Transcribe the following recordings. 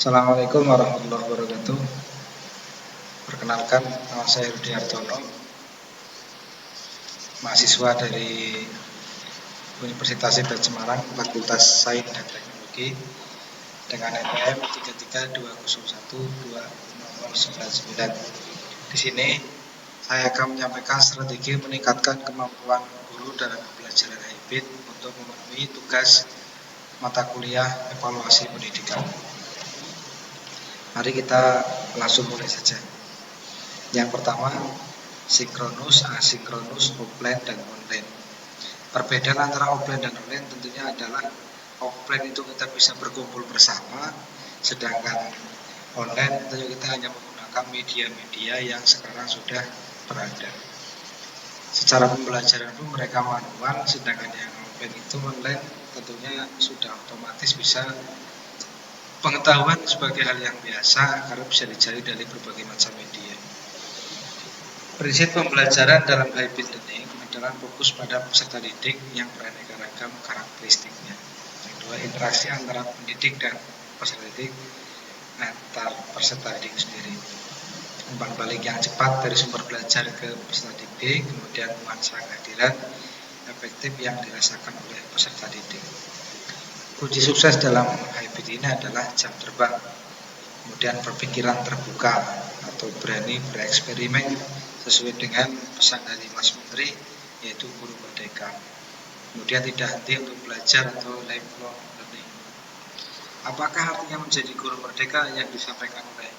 Assalamualaikum warahmatullahi wabarakatuh. Perkenalkan, nama saya Rudi Hartono, mahasiswa dari Universitas IPB Semarang, Fakultas Sains dan Teknologi, dengan NPM 3320120099. Di sini saya akan menyampaikan strategi meningkatkan kemampuan guru dalam pembelajaran hybrid untuk memenuhi tugas mata kuliah evaluasi pendidikan. Mari kita langsung mulai saja. Yang pertama, sinkronus, asinkronus, offline, dan online. Perbedaan antara offline dan online tentunya adalah offline itu kita bisa berkumpul bersama, sedangkan online tentunya kita hanya menggunakan media-media yang sekarang sudah berada. Secara pembelajaran pun mereka manual, sedangkan yang offline itu online tentunya sudah otomatis bisa pengetahuan sebagai hal yang biasa karena bisa dicari dari berbagai macam media. Prinsip pembelajaran dalam hybrid learning adalah fokus pada peserta didik yang beraneka ragam karakteristiknya. Yang kedua, interaksi antara pendidik dan peserta didik antar peserta didik sendiri. Umpan balik yang cepat dari sumber belajar ke peserta didik, kemudian nuansa kehadiran efektif yang dirasakan oleh peserta didik. Kunci sukses dalam hybrid ini adalah jam terbang, kemudian berpikiran terbuka atau berani bereksperimen sesuai dengan pesan dari Mas Menteri, yaitu guru merdeka. Kemudian tidak henti untuk belajar atau lifelong learning. Apakah artinya menjadi guru merdeka yang disampaikan oleh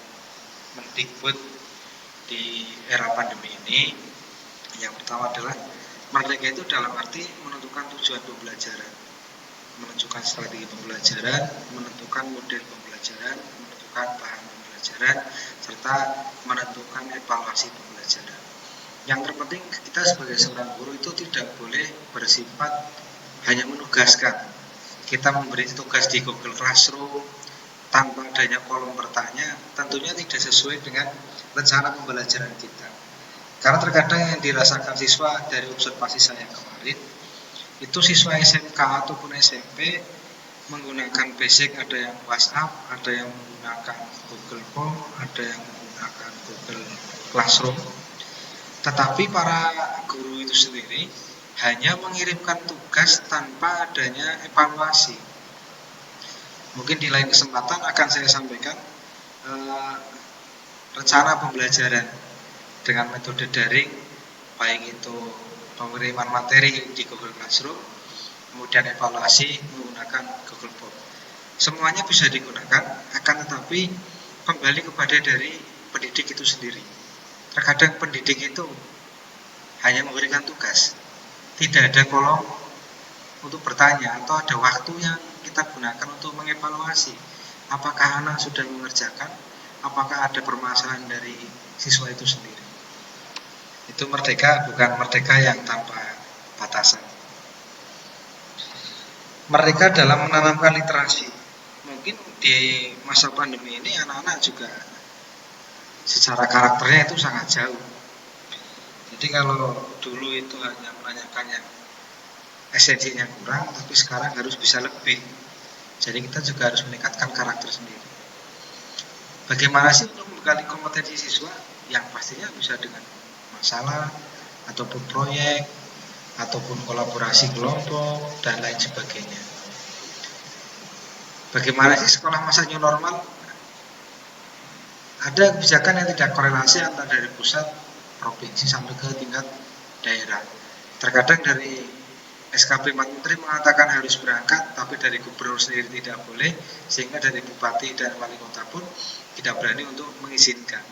Mendikbud di era pandemi ini? Yang pertama adalah merdeka itu dalam arti menentukan tujuan pembelajaran, menentukan strategi pembelajaran, menentukan model pembelajaran, menentukan bahan pembelajaran, serta menentukan evaluasi pembelajaran. Yang terpenting kita sebagai seorang guru itu tidak boleh bersifat hanya menugaskan. Kita memberi tugas di Google Classroom tanpa adanya kolom bertanya, tentunya tidak sesuai dengan rencana pembelajaran kita. Karena terkadang yang dirasakan siswa dari observasi saya kemarin, itu siswa SMK ataupun SMP menggunakan basic, ada yang WhatsApp, ada yang menggunakan Google Form, ada yang menggunakan Google Classroom. Tetapi para guru itu sendiri hanya mengirimkan tugas tanpa adanya evaluasi. Mungkin di lain kesempatan akan saya sampaikan rencana pembelajaran dengan metode daring, baik itu pengiriman materi di Google Classroom, kemudian evaluasi menggunakan Google Form. Semuanya bisa digunakan, akan tetapi kembali kepada dari pendidik itu sendiri. Terkadang pendidik itu hanya memberikan tugas, tidak ada kolom untuk bertanya atau ada waktu yang kita gunakan untuk mengevaluasi apakah anak sudah mengerjakan, apakah ada permasalahan dari siswa itu sendiri. Itu merdeka, bukan merdeka yang tanpa batasan. Merdeka dalam menanamkan literasi. Mungkin di masa pandemi ini anak-anak juga secara karakternya itu sangat jauh. Jadi kalau dulu itu hanya menanyakan yang esensinya kurang, tapi sekarang harus bisa lebih. Jadi kita juga harus meningkatkan karakter sendiri. Bagaimana sih untuk membekali kompetensi siswa? Yang pastinya bisa dengan masalah, ataupun proyek, ataupun kolaborasi kelompok, dan lain sebagainya. Bagaimana sih sekolah masa new normal? Ada kebijakan yang tidak korelasi antara dari pusat, provinsi, sampai ke tingkat daerah. Terkadang dari SKP Menteri mengatakan harus berangkat, tapi dari gubernur sendiri tidak boleh, sehingga dari bupati dan wali kota pun tidak berani untuk mengizinkan.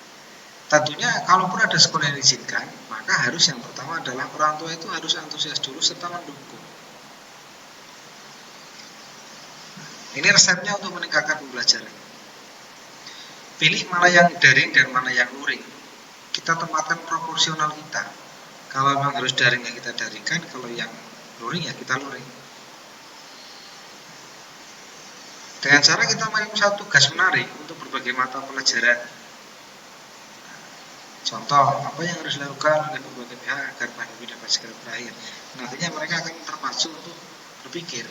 Tentunya kalaupun ada sekolah yang diizinkan, maka harus yang pertama adalah orang tua itu harus antusias dulu serta mendukung. Ini resepnya untuk meningkatkan pembelajaran. Pilih mana yang daring dan mana yang luring. Kita tempatkan proporsional kita. Kalau memang harus daring ya kita daringkan, kalau yang luring ya kita luring. Dengan cara kita mengirim satu tugas menarik untuk berbagai mata pelajaran. Contoh, apa yang harus dilakukan oleh berbagai pihak agar pandemi dapat segera berakhir. Nantinya mereka akan terpacu untuk berpikir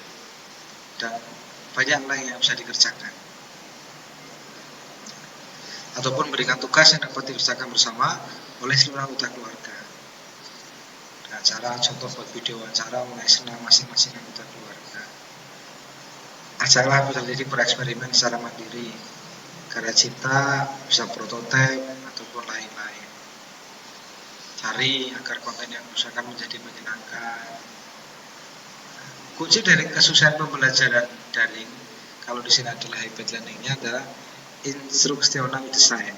dan banyak hal yang bisa dikerjakan. ataupun memberikan tugas yang dapat dikerjakan bersama oleh seluruh anggota keluarga. Dengan cara contoh buat video wawancara mulai senam masing-masing anggota keluarga. Ajaklah peserta didik bereksperimen secara mandiri, karya cipta, bisa prototipe ataupun lain-lain. Cari agar konten yang diusahakan menjadi menyenangkan. Kunci dari kesuksesan pembelajaran daring, kalau di sini adalah hybrid learning-nya adalah instructional design.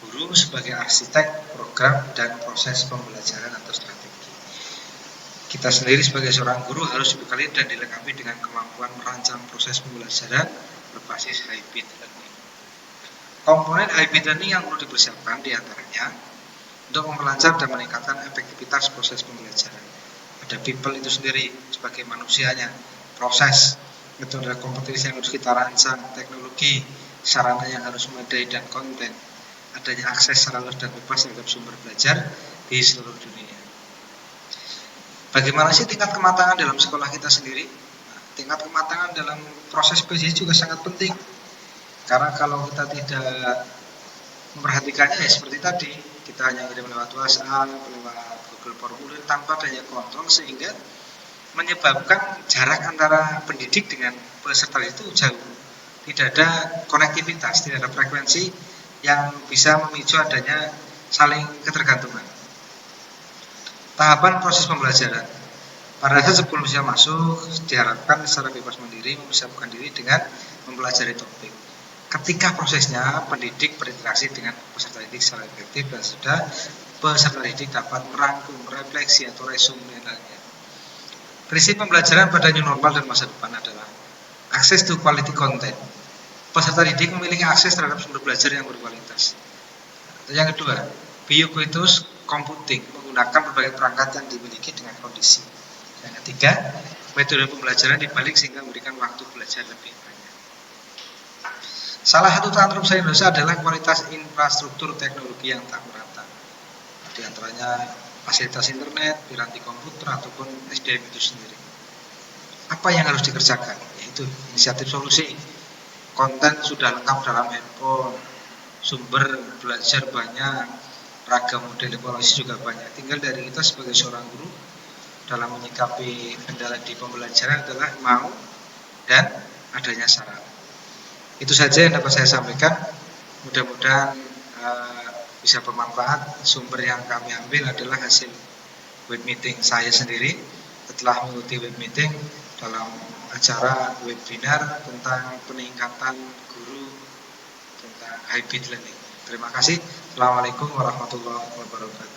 Guru sebagai arsitek program dan proses pembelajaran atau strategi. Kita sendiri sebagai seorang guru harus dibekali dan dilengkapi dengan kemampuan merancang proses pembelajaran berbasis hybrid learning. Komponen hybrid learning yang perlu dipersiapkan diantaranya untuk memperlancar dan meningkatkan efektivitas proses pembelajaran. Ada people itu sendiri sebagai manusianya, proses, metode kompetisi yang harus kita rancang, teknologi, sarana yang harus memadai dan konten, adanya akses secara luas dan bebas terhadap sumber belajar di seluruh dunia. Bagaimana sih tingkat kematangan dalam sekolah kita sendiri? Tingkat kematangan dalam proses PJJ juga sangat penting, karena kalau kita tidak memperhatikannya ya seperti tadi, kita hanya kirim lewat WhatsApp, lewat Google Formulir tanpa adanya kontrol, sehingga menyebabkan jarak antara pendidik dengan peserta itu jauh. Tidak ada konektivitas, tidak ada frekuensi yang bisa memicu adanya saling ketergantungan. Tahapan proses pembelajaran. Pada saat sebelum bisa masuk, diharapkan secara bebas mandiri mempersiapkan diri dengan mempelajari topik. Ketika prosesnya, pendidik berinteraksi dengan peserta didik secara efektif dan sudah peserta didik dapat merangkum, refleksi atau resume lainnya. Prinsip pembelajaran pada new normal dan masa depan adalah access to quality content. Peserta didik memiliki akses terhadap sumber belajar yang berkualitas. Yang kedua, ubiquitous computing, menggunakan berbagai perangkat yang dimiliki dengan kondisi. Yang ketiga, metode pembelajaran dibalik sehingga memberikan waktu belajar lebih banyak. Salah satu tantangan terbesar Indonesia adalah kualitas infrastruktur teknologi yang tak merata. Di antaranya fasilitas internet, piranti komputer, ataupun SDM itu sendiri. Apa yang harus dikerjakan? Yaitu inisiatif solusi. Konten sudah lengkap dalam handphone, sumber belajar banyak, ragam model evaluasi juga banyak. Tinggal dari kita sebagai seorang guru dalam menyikapi kendala di pembelajaran adalah mau dan adanya sarana. Itu saja yang dapat saya sampaikan. Mudah-mudahan bisa bermanfaat. Sumber yang kami ambil adalah hasil web meeting saya sendiri setelah mengikuti web meeting dalam acara webinar tentang peningkatan guru tentang hybrid learning. Terima kasih. Assalamualaikum warahmatullahi wabarakatuh.